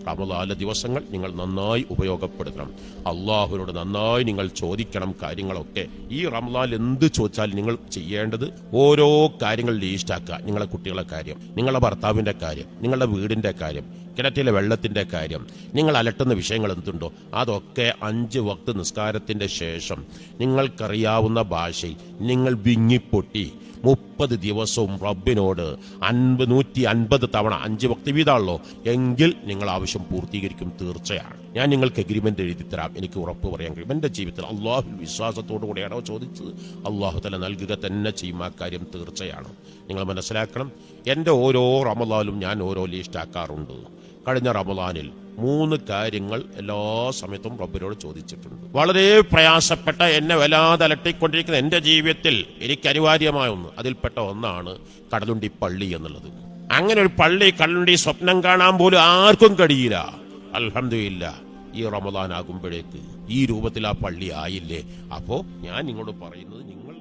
റമദാനിലെ ദിവസങ്ങൾ നിങ്ങൾ നന്നായി ഉപയോഗപ്പെടുത്തണം. അള്ളാഹുവിനോട് നന്നായി നിങ്ങൾ ചോദിക്കണം കാര്യങ്ങളൊക്കെ. ഈ റമദാനിൽ എന്ത് ചോദിച്ചാലും നിങ്ങൾ ചെയ്യേണ്ടത് ഓരോ കാര്യങ്ങൾ ലീസ്റ്റാക്കുക. നിങ്ങളെ കുട്ടികളെ കാര്യം, നിങ്ങളുടെ ഭർത്താവിന്റെ കാര്യം, നിങ്ങളുടെ വീടിന്റെ കാര്യം, കിണറ്റിലെ വെള്ളത്തിന്റെ കാര്യം, നിങ്ങൾ അലട്ടുന്ന വിഷയങ്ങൾ എന്തുണ്ടോ അതൊക്കെ 5 വക്ത് നിസ്കാരത്തിന്റെ ശേഷം നിങ്ങൾക്കറിയാവുന്ന ഭാഷയിൽ നിങ്ങൾ വിങ്ങിപ്പൊട്ടി 30 ദിവസവും റബ്ബിനോട് 150 തവണ 5 വക്ത് വീതാണല്ലോ എങ്കിൽ നിങ്ങൾ ആവശ്യം പൂർത്തീകരിക്കും. തീർച്ചയാണ്. ഞാൻ നിങ്ങൾക്ക് എഗ്രിമെന്റ് എഴുതി തരാം. എനിക്ക് ഉറപ്പ് പറയാൻ കഴിയും. എന്റെ ജീവിതത്തിൽ അള്ളാഹുൽ വിശ്വാസത്തോടു കൂടിയാണോ ചോദിച്ചത്, അള്ളാഹു തആല നൽകുക തന്നെ ചെയ്യും. ആ കാര്യം തീർച്ചയാണ്. നിങ്ങൾ മനസ്സിലാക്കണം. എന്റെ ഓരോ റമദാനിലും ഞാൻ ഓരോ ലിസ്റ്റ് ആക്കാറുണ്ട്. കഴിഞ്ഞ റമദാനിൽ 3 കാര്യങ്ങൾ എല്ലാ സമയത്തും റബ്ബിനോട് ചോദിച്ചിട്ടുണ്ട്. വളരെ പ്രയാസപ്പെട്ട, എന്നെ വല്ലാതെ അലട്ടിക്കൊണ്ടിരിക്കുന്ന എന്റെ ജീവിതത്തിൽ എനിക്ക് അനിവാര്യമായ ഒന്ന്, അതിൽപ്പെട്ട ഒന്നാണ് കടലുണ്ടി പള്ളി എന്നുള്ളത്. അങ്ങനെ ഒരു പള്ളി, കടലുണ്ടി സ്വപ്നം കാണാൻ പോലും ആർക്കും കഴിയില്ല. അൽഹംദുലില്ലാഹ് ഈ റമദാൻ ആകുമ്പോഴേക്ക് ഈ രൂപത്തിൽ ആ പള്ളി ആയില്ലേ. അപ്പോ ഞാൻ നിങ്ങളോട് പറയുന്നത്, നിങ്ങൾ